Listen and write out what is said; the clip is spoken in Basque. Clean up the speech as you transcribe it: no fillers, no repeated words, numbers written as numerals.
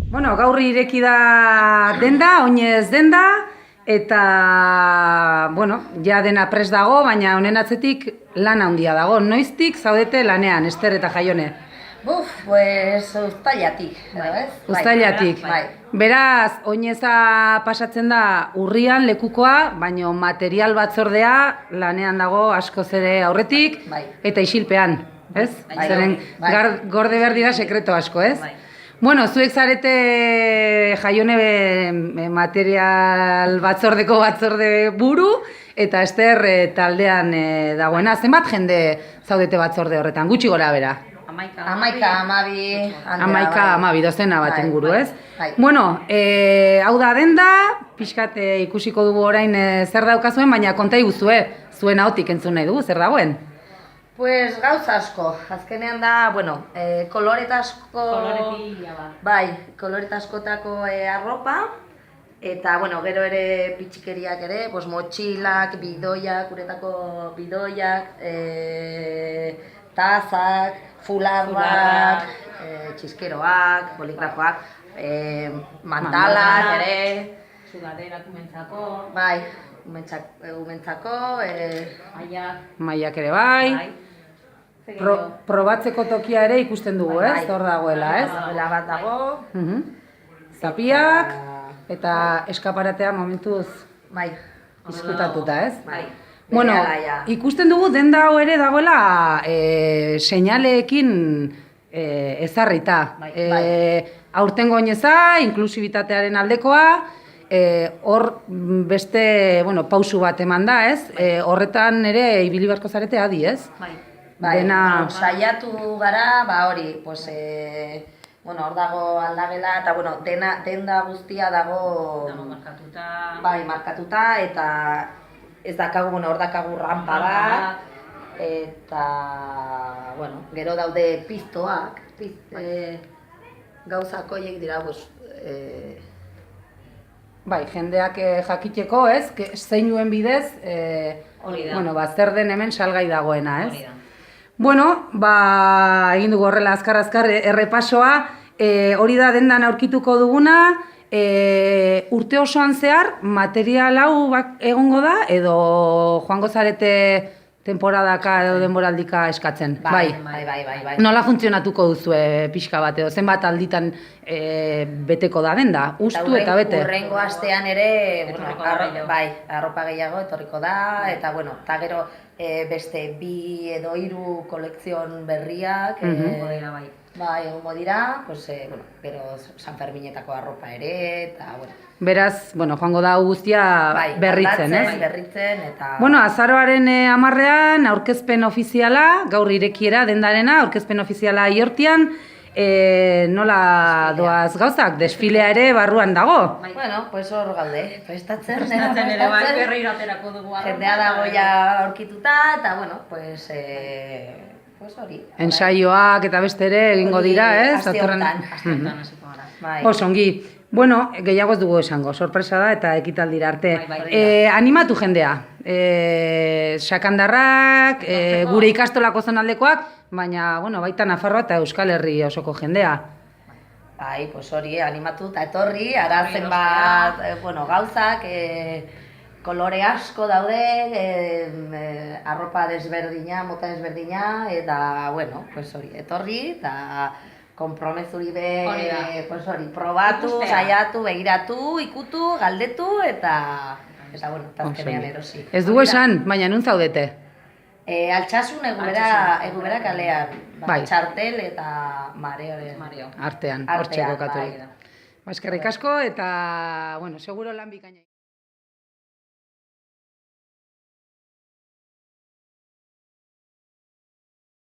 Bueno, gaur ireki da denda, oinez denda, eta, bueno, ja dena prest dago, baina honen atzetik lan handia dago. Noiztik zaudete lanean, Ester eta Jaione? Pues uztailatik, ez? Uztailatik. Beraz, oineza pasatzen da urrian lekukoa, baina material batzordea lanean dago askoz ere aurretik, eta isilpean, ez? Zeren gorde behar dira sekreto asko, ez? Bueno, zuek zarete Jaione material batzorde buru, eta Ester taldean dagoena. Zenbat jende zaudete batzorde horretan, gutxi gora bera? 11-12 dozena bat inguru, ez? Bueno, hau da denda, pixkat ikusiko dugu orain zer daukazuen, baina konta iguzue, zuen ahotik entzun nahi dugu, zer dagoen? Pues gauza asko, azkenean da, bueno, koloretasko... Koloretaskotako arropa, eta, bueno, gero ere pitxikeriak ere, pues motxilak, bidoiak, uretako bidoiak, tazak, fularrak, txiskeroak, boligrafoak, mantalak ere, sudaderak umentzako, bai, umentzako, maiak ere bai, probatzeko tokia ere ikusten dugu, ez? Hor dagoela, ez? Hor bat dago, zapiak, eta eskaparatea momentuz izkutatuta, ez? Bueno, ikusten dugu denda hau ere dagoela seinaleekin ezarrita. Aurtengo oineza, inklusibitatearen aldekoa, hor beste pausu bat eman da, ez? Horretan ere ibili beharko zarete adi, ez? Saiatu gara, hori, hor dago aldagela, eta denda guztia dago markatuta, eta ez dakagu, hor dakagu rampa bat, eta, gero daude piztoak, gauzak horiek dira, jendeak jakiteko, ez, zeinuen bidez, zer den hemen salgai dagoena, ez? Bueno, egin dugu horrela azkar errepasoa, hori da dendan aurkituko duguna, urte osoan zehar material hau egongo da, edo joango zarete temporadaka edo denboraldika eskatzen? Bai. Nola funtzionatuko duzue pixka bat, edo zenbat alditan beteko da denda, ustu eta bete? Urrengo astean ere, arropa gehiago etorriko da, eta gero beste 2 edo 3 kolekzion berriak, egongo dira, gero San Ferminetako arropa ere, eta, Beraz, joango da guztia berritzen, ez? Berritzen, eta... Azaroaren 10ean aurkezpen ofiziala, gaur irekiera dendarena, aurkezpen ofiziala Iortian, nola doaz gauzak, desfilea ere barruan dago? Pues hor galde, prestatzen ere bai, berriro aterako dugu arropa. Jendea dago ja aurkituta, eta, pues hori. Ensaioak eta beste ere egingo dira, ez? Aste honetan hasiko gara. Osongi. Bueno, gehiago ez dugu esango, sorpresa da eta ekitaldira arte. Animatu jendea. Sakandarrak, gure ikastolako zonaldekoak, baina, baita Nafarroa eta Euskal Herri osoko jendea. Pues hori, animatu eta etorri, arazen bat, gauzak, kolore asko daude, arropa desberdina, mota desberdina, eta, pues hori, etorri, eta konpromezuri probatu, saiatu, begiratu, ikutu, galdetu, eta azkenean erosi. Ez dugu esan, baina nun zaudete? Altsasun egubera kalean, txartel eta mareo artean, hortxe kokatu. Eskerrik asko eta, seguro lan bikaina.